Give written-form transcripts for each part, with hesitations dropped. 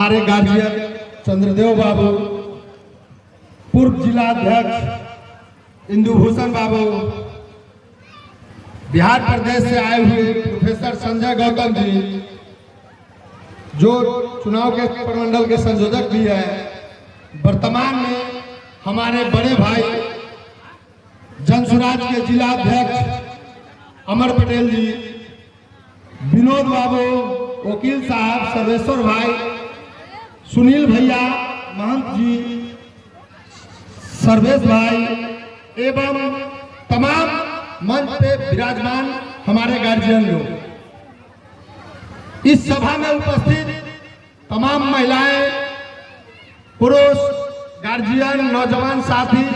हमारे गार्जियन चंद्रदेव बाबू, पूर्व जिला अध्यक्ष इंदुभूषण बाबू, बिहार प्रदेश से आए हुए प्रोफेसर संजय गौतम जी, जो चुनाव के प्रमंडल के संयोजक भी है, वर्तमान में हमारे बड़े भाई जनसुराज के जिला अध्यक्ष अमर पटेल जी, विनोद बाबू, वकील साहब, सर्वेश्वर भाई, सुनील भैया, महंत जी, सर्वेश भाई एवं तमाम मंच पे विराजमान हमारे गार्जियन लोग, इस सभा में उपस्थित तमाम महिलाएं, पुरुष, गार्जियन, नौजवान साथी,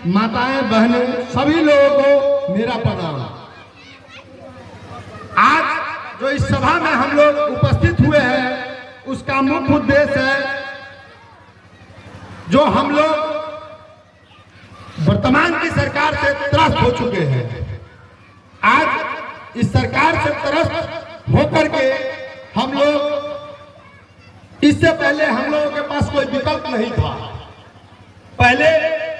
माताएं, बहनें, सभी लोगों को मेरा प्रणाम। आज जो इस सभा में हम लोग उपस्थित हुए हैं, उसका मुख्य उद्देश्य है, जो हम लोग वर्तमान की सरकार से त्रस्त हो चुके हैं। आज इस सरकार से त्रस्त होकर के हम लोग, इससे पहले हम लोगों के पास कोई विकल्प नहीं था। पहले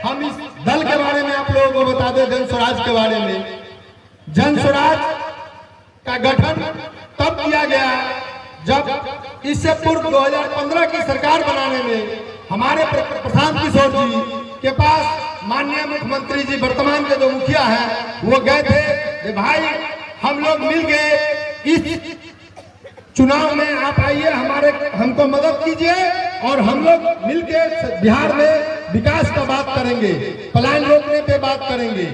हम इस दल के बारे में आप लोगों को बता दें, जनसुराज के बारे में। जनसुराज का गठन तब किया गया जब इससे पूर्व 2015 की सरकार बनाने में हमारे प्रशांत किशोर जी के पास माननीय मुख्यमंत्री जी, वर्तमान के जो मुखिया हैं, वो गए थे कि भाई हम लोग मिल गए, इस चुनाव में आप आइए, हमको मदद कीजिए और हम लोग मिलकर बिहार में विकास का बात करेंगे, पलायन रोकने पे बात करेंगे।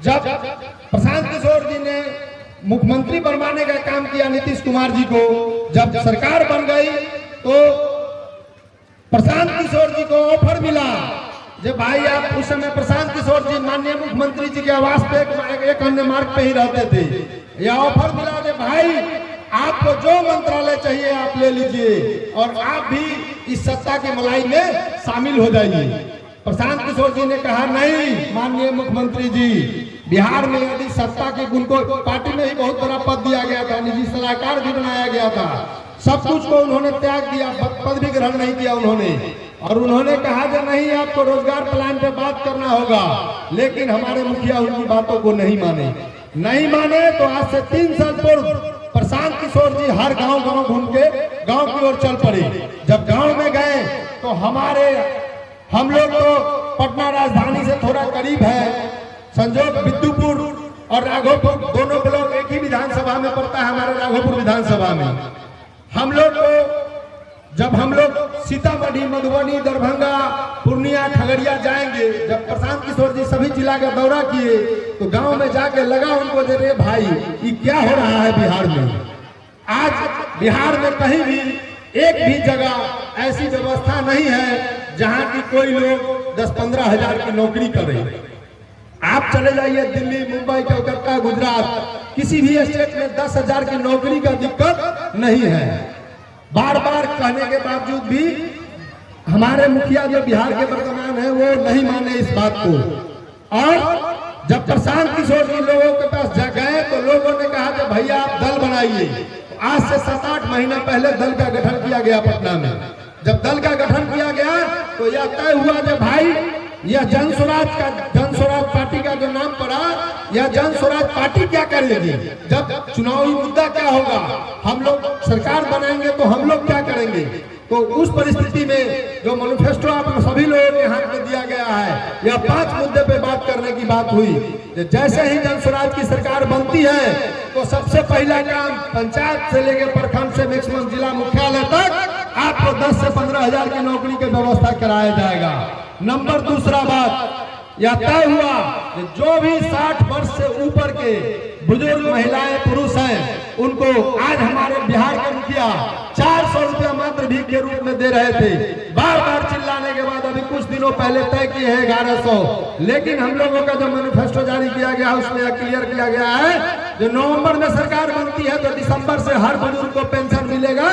जब प्रशांत किशोर जी ने मुख्यमंत्री बनवाने का काम किया नीतीश कुमार जी को, जब सरकार बन गई तो प्रशांत किशोर जी को ऑफर मिला, जब भाई आप उस समय प्रशांत किशोर जी माननीय मुख्यमंत्री जी के आवास पे एक अन्य मार्ग पे ही रहते थे। यह ऑफर मिला कि भाई आपको जो मंत्रालय चाहिए आप ले लीजिए और आप भी इस सत्ता की मलाई में शामिल हो जाइए। प्रशांत किशोर जी ने कहा, नहीं माननीय मुख्यमंत्री जी, बिहार में यदि सत्ता की, उनको पार्टी में ही बहुत बड़ा पद दिया गया था, निजी सलाहकार भी बनाया गया था, सब कुछ को उन्होंने त्याग दिया, पद भी ग्रहण नहीं किया उन्होंने। और उन्होंने कहा कि नहीं, आपको रोजगार प्लान पे बात करना होगा, लेकिन हमारे मुखिया उनकी बातों को नहीं माने। तो आज से 3 साल पूर्व प्रशांत किशोर जी हर गांव घूम के गांव की ओर चल पड़े। जब गांव में गए तो हम लोग तो पटना राजधानी से थोड़ा करीब है, संजोग विद्युपुर और राघोपुर दोनों ब्लॉक एक ही विधानसभा में पड़ता है, हमारे राघोपुर विधानसभा में। जब हम लोग सीतामढ़ी, मधुबनी, दरभंगा, पूर्णिया, खगड़िया जाएंगे, जब प्रशांत किशोर जी सभी जिला का दौरा किए तो गांव में जाके लगा उनको, दे रे भाई ये क्या हो रहा है बिहार में। आज बिहार में कहीं भी एक भी जगह ऐसी व्यवस्था नहीं है जहां की कोई लोग 10-15 हजार की नौकरी करे। आप चले जाइए दिल्ली, मुंबई, कोलकाता, गुजरात, किसी भी स्टेट में 10 हजार की नौकरी का दिक्कत नहीं है। बार बार कहने के बावजूद भी हमारे मुखिया जो बिहार के वर्तमान है वो नहीं माने इस बात को। और जब प्रशांत किशोर जी लोगों के पास गए तो लोगों ने कहा कि भैया आप दल बनाइए। आज से 7-8 महीना पहले दल का गठन किया गया पटना में। जब दल का गठन किया गया तो यह तय हुआ कि भाई यह जनसुराज पार्टी का जो नाम पड़ा, यह जनसुराज पार्टी क्या करेगी, जब चुनावी मुद्दा क्या होगा, हम लोग सरकार बनाएंगे तो हम लोग क्या करेंगे। तो उस परिस्थिति में जो मैनिफेस्टो आप सभी लोगों के हाथ में दिया गया है, यह 5 मुद्दे पे बात करने की बात हुई। जैसे ही जनसुराज की सरकार बनती है तो सबसे पहला काम पंचायत से लेकर प्रखंड से मैक्सिमम जिला मुख्यालय तक आपको 10 से 15 हजार की नौकरी की व्यवस्था कराया जाएगा। नंबर दूसरा बात यह तय हुआ कि जो भी 60 वर्ष से ऊपर के बुजुर्ग महिलाएं, पुरुष हैं, उनको आज हमारे बिहार के मुखिया 400 रुपया मात्र भीख के रूप में दे रहे थे। बार बार चिल्लाने के बाद अभी कुछ दिनों पहले तय किए हैं 1100। लेकिन हम लोगों का जो मैनिफेस्टो जारी किया गया उसमें क्लियर किया गया है, जो नवंबर में सरकार बनती है तो दिसंबर से हर बुजुर्ग को पेंशन मिलेगा,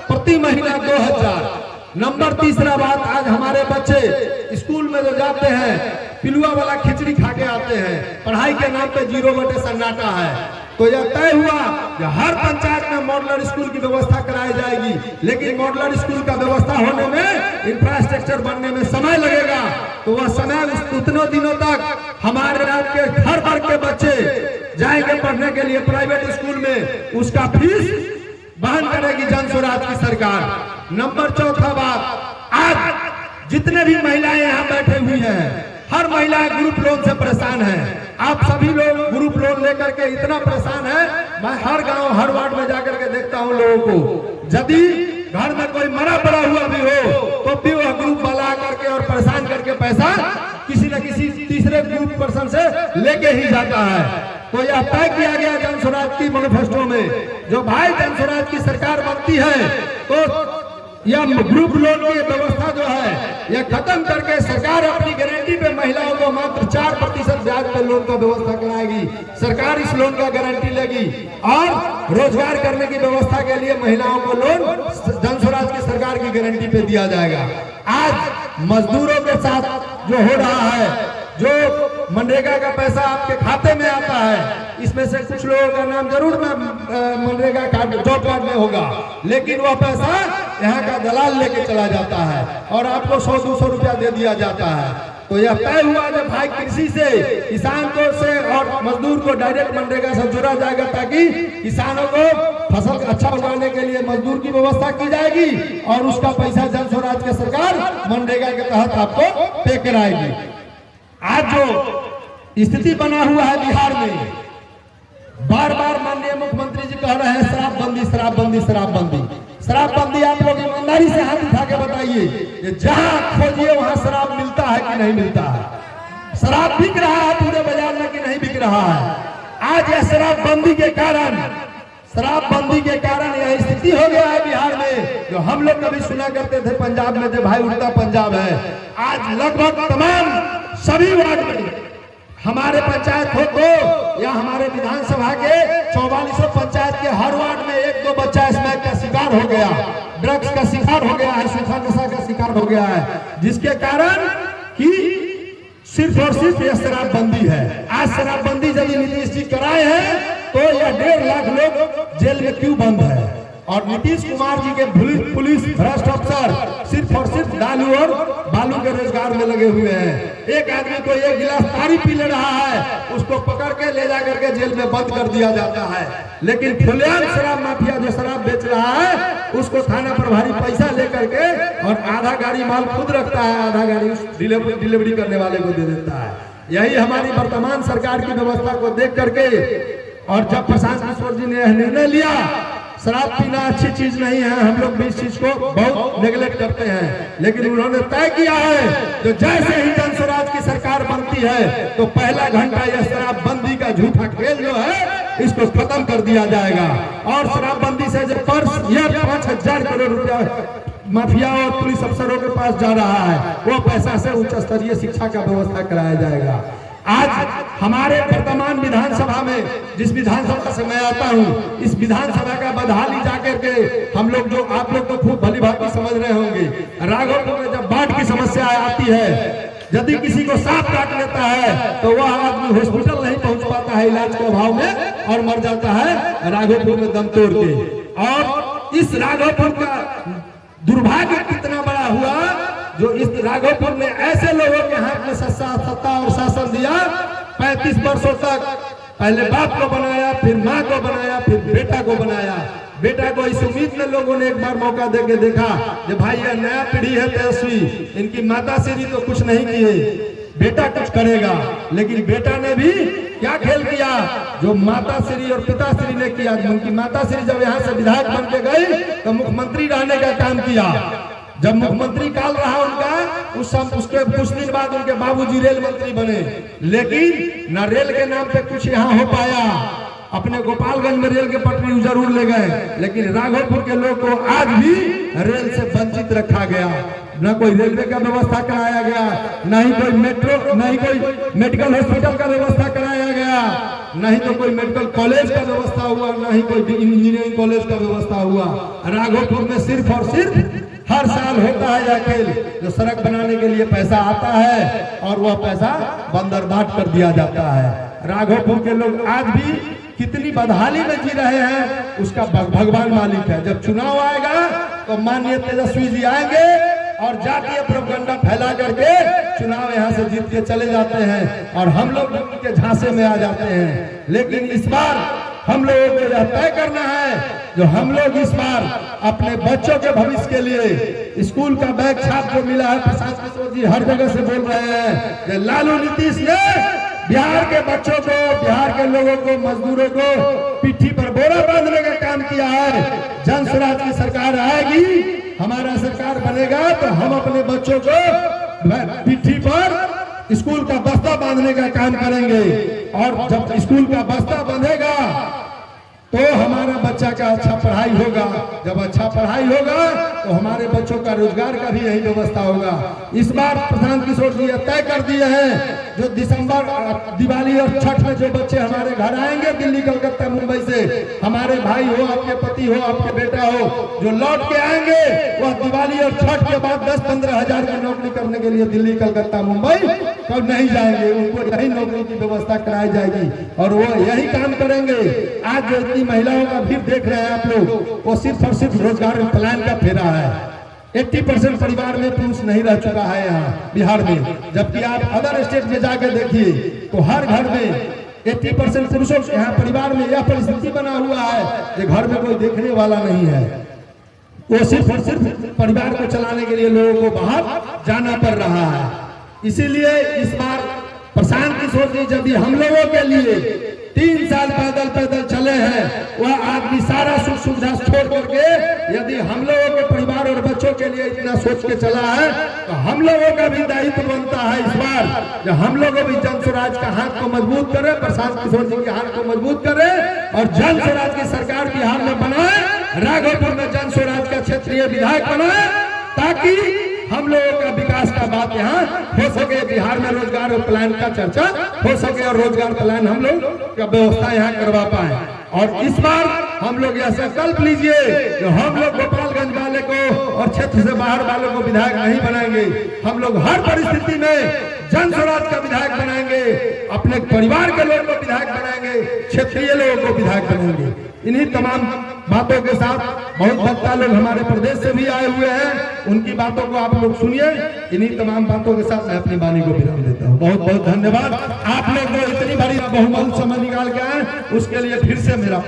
प्रति महीना 2000। नंबर तीसरा बात, आज हमारे बच्चे स्कूल में जो जाते हैं पिलुआ वाला खिचड़ी खा के आते हैं, पढ़ाई के नाम पे 0 बटे सन्नाटा है। तो तो यह तय हुआ कि हर पंचायत में मॉडलर स्कूल की व्यवस्था कराई जाएगी। लेकिन मॉडलर स्कूल का व्यवस्था होने में, इंफ्रास्ट्रक्चर बनने में समय लगेगा। तो वह समय उतने दिनों तक हमारे राज्य के हर वर्ग के बच्चे जाएंगे पढ़ने के लिए प्राइवेट स्कूल में, उसका फीस वहन करेगी जन स्वराज की सरकार। नंबर चौथा बात, आज जितने भी महिलाएं यहाँ बैठे हुई हैं, हर महिला ग्रुप लोन से परेशान है। आप सभी लोग ग्रुप लोन लेकर के इतना परेशान है, मैं हर गांव हर वार्ड में जाकर के देखता हूं लोगों को। यदि घर में कोई मरा पड़ा हुआ भी हो तो भी वह ग्रुप वाला करके और परेशान करके पैसा किसी न किसी तीसरे ग्रुप पर्सन से लेके ही जाता है। तो यह तय किया गया जन स्वराज की मैनिफेस्टो में, जो भाई जन स्वराज की सरकार बनती है तो यह ग्रुप लोन की व्यवस्था जो है यह खत्म करके सरकार अपनी गारंटी पे महिलाओं को मात्र 4% ब्याज पर लोन का व्यवस्था कराएगी। सरकार इस लोन का गारंटी लेगी और रोजगार करने की व्यवस्था के लिए महिलाओं को लोन जन स्वराज की सरकार की गारंटी पे दिया जाएगा। आज मजदूरों के साथ जो हो रहा है, जो मनरेगा का पैसा आपके खाते में आता है, इसमें से कुछ लोगों का नाम जरूर मनरेगा कार्ड, जॉब कार्ड में होगा, लेकिन वह पैसा यहाँ का दलाल लेके चला जाता है और आपको 100-200 रुपया दे दिया जाता है। तो यह तय हुआ जब भाई कृषि से किसान को से और मजदूर को डायरेक्ट मनरेगा से जोड़ा जाएगा, ताकि किसानों को फसल अच्छा उगाने के लिए मजदूर की व्यवस्था की जाएगी और उसका पैसा जन स्वराज की सरकार मनरेगा के तहत आपको पे कराएगी। आज जो स्थिति बना हुआ है बिहार में, बार बार माननीय मुख्यमंत्री जी कह रहे हैं शराबबंदी शराबबंदी शराबबंदी शराबबंदी। आप लोग ईमानदारी से हाथ उठा के बताइए, जहां खोजिए वहां शराब मिलता है कि नहीं मिलता है? शराब बिक रहा है पूरे बाजार में कि नहीं बिक रहा है? आज यह शराबबंदी के कारण यह स्थिति हो गया है बिहार में, जो हम लोग कभी सुना करते थे पंजाब में, जो भाई उल्टा पंजाब है। आज लगभग तमाम सभी वार्ड में, हमारे पंचायत हो तो या हमारे विधानसभा के 4400 पंचायत के हर वार्ड में 1-2 बच्चा स्मैक का शिकार हो गया, ड्रग्स का शिकार हो गया है, सूखा नशा का शिकार हो गया है, जिसके कारण कि सिर्फ और सिर्फ यह शराबबंदी है। आज शराबबंदी यदि नीतीश जी कराए हैं तो यह 1.5 लाख लोग जेल में क्यों बंद है? और नीतीश कुमार जी के पुलिस भ्रष्ट अफसर सिर्फ और सिर्फ दारू और बालू के रोजगार में लगे हुए हैं। एक आदमी को 1 गिलास तारी पी ले रहा है, उसको पकड़ के ले जा करके जेल में बंद कर दिया जाता है। लेकिन खुलेआम शराब माफिया जो शराब बेच रहा है, उसको थाना प्रभारी पैसा लेकर के और आधा गाड़ी माल खुद रखता है, आधा गाड़ी डिलीवरी करने वाले को दे देता है। यही हमारी वर्तमान सरकार की व्यवस्था को देख करके, और जब प्रशांत किशोर जी ने यह निर्णय लिया, शराब पीना अच्छी चीज नहीं है, हम लोग भी इस चीज को बहुत नेगलेक्ट करते हैं, लेकिन उन्होंने तय किया है तो जैसे ही जन स्वराज की सरकार बनती है तो पहला घंटा यह शराबबंदी का झूठा खेल जो है इसको खत्म कर दिया जाएगा। और शराबबंदी से जो पर्स यह 5000 करोड़ रुपया माफिया और पुलिस अफसरों के पास जा रहा है, वो पैसा से उच्च स्तरीय शिक्षा का व्यवस्था कराया जाएगा। आज हमारे वर्तमान विधानसभा में, जिस विधानसभा से मैं आता हूँ, इस विधानसभा का बदहाली जाकर के हम लोग, जो आप लोग तो खूब भली भांति समझ रहे होंगे, राघोपुर में जब बाढ़ की समस्या आती है, यदि किसी को सांप काट लेता है तो वह आदमी हॉस्पिटल नहीं पहुंच पाता है इलाज के अभाव में और मर जाता है राघोपुर में दम तोड़ के। और इस राघोपुर का दुर्भाग्य कितना बड़ा हुआ, जो इस राघोपुर में ऐसे लोगों के हाथ में सत्ता और शासन दिया, 35 वर्षों तक पहले बाप को बनाया, फिर माँ को बनाया, फिर बेटा को बनाया। बेटा को इस उम्मीद में लोगों ने एक बार मौका देके देखा कि भाई यह नया पीढ़ी है तेजस्वी, इनकी माता श्री तो कुछ नहीं किए, बेटा कुछ करेगा। लेकिन बेटा ने भी क्या खेल किया जो माता श्री और पिता श्री ने किया। उनकी माता श्री जब यहाँ से विधायक बन के गई तो मुख्यमंत्री रहने का काम किया। जब मुख्यमंत्री काल रहा उनका, उसके कुछ दिन बाद उनके बाबूजी रेल मंत्री बने, लेकिन न रेल के नाम पे कुछ यहाँ हो पाया। अपने गोपालगंज में रेल के पटरी जरूर ले गए, लेकिन राघोपुर के लोग को आज भी रेल से वंचित रखा गया। न कोई रेलवे का व्यवस्था कराया गया, न ही कोई मेट्रो, न ही कोई मेडिकल हॉस्पिटल का व्यवस्था कराया गया, न ही तो कोई मेडिकल कॉलेज का व्यवस्था हुआ, न ही कोई इंजीनियरिंग कॉलेज का व्यवस्था हुआ। राघोपुर में सिर्फ और सिर्फ हर साल होता है यह खेल, जो सड़क बनाने के लिए पैसा आता है और वह पैसा बंदरबाट कर दिया जाता है। राघोपुर के लोग आज भी कितनी बदहाली में जी रहे हैं उसका भगवान मालिक है। जब चुनाव आएगा तो माननीय तेजस्वी जी आएंगे और जातीय प्रोपगंडा फैला करके चुनाव यहाँ से जीत के चले जाते हैं और हम लोग उनके झांसे में आ जाते हैं। लेकिन इस बार हम लोगों को यह तय करना है जो हम लोग इस बार अपने बच्चों के भविष्य के लिए स्कूल का बैग छाप जो मिला है, प्रशांत किशोर जी हर जगह से बोल रहे हैं कि लालू नीतीश ने बिहार के बच्चों को, बिहार के लोगों को, मजदूरों को पिट्ठी पर बोरा बांधने का काम किया है। जन स्वराज की सरकार आएगी, हमारा सरकार बनेगा तो हम अपने बच्चों को पिट्ठी पर स्कूल का बस्ता बांधने का काम करेंगे और जब स्कूल का बस्ता बंधेगा तो हमारा बच्चा का अच्छा पढ़ाई होगा। जब अच्छा पढ़ाई होगा तो हमारे बच्चों का रोजगार का भी यही व्यवस्था होगा। इस बार प्रशांत किशोर जी तय कर दिए हैं जो दिसंबर दिवाली और छठ में जो बच्चे हमारे घर आएंगे दिल्ली, कलकत्ता, मुंबई से, हमारे भाई हो, आपके पति हो, आपके बेटा हो, जो लौट के आएंगे वह दिवाली और छठ के बाद 10-15 हजार की नौकरी करने के लिए दिल्ली, कलकत्ता, मुंबई कब नहीं जाएंगे। उनको यही नौकरी की व्यवस्था कराई जाएगी और वो यही काम करेंगे। आज जो इतनी महिलाओं का भीड़ देख रहे हैं आप लोग, वो सिर्फ और सिर्फ रोजगार प्लान का फेरा है। 80% परिवार में पुरुष नहीं रह चुका है यहाँ बिहार में, जबकि आप अदर स्टेट में जाकर देखिए तो हर घर में 80% पुरुषों के यहाँ परिवार में यह परिस्थिति बना हुआ है कि घर में कोई देखने वाला नहीं है। वो सिर्फ और सिर्फ परिवार को चलाने के लिए लोगों को बाहर जाना पड़ रहा है। इसीलिए इस बार प्रशांत किशोर जी जब हम लोगों के लिए 3 साल पैदल चले हैं, वह आदमी सारा सुख सुविधा छोड़ करके यदि हम लोगों के परिवार और बच्चों के लिए इतना सोच के चला है तो हम लोगों का भी दायित्व बनता है इस बार जो हम लोग भी जन स्वराज का हाथ को मजबूत करें, प्रशांत किशोर जी के हाथ को मजबूत करें और जन स्वराज की सरकार बिहार में बनाए, राघोपुर में जन स्वराज का क्षेत्रीय विधायक बनाए ताकि हम लोगों का विकास का बात यहाँ हो सके। बिहार में रोजगार प्लान का चर्चा हो सके और रोजगार प्लान हम लोग का व्यवस्था यहाँ करवा पाए। और इस बार हम लोग यह संकल्प लीजिए कि हम लोग गोपालगंज वाले को और क्षेत्र से बाहर वालों को विधायक नहीं बनाएंगे। हम लोग हर परिस्थिति में जन स्वराज का विधायक बनाएंगे, अपने परिवार के लोगों को विधायक बनाएंगे, क्षेत्रीय लोगों को विधायक बनाएंगे। इन्हीं तमाम बातों के साथ बहुत वक्ता लोग हमारे प्रदेश से भी आए हुए हैं, उनकी बातों को आप लोग सुनिए। इन्हीं तमाम बातों के साथ मैं अपनी वाणी को विराम देता हूँ। बहुत बहुत धन्यवाद। आप लोग जो इतनी बड़ी बहुमूल्य समय निकाल के आए उसके लिए फिर से मेरा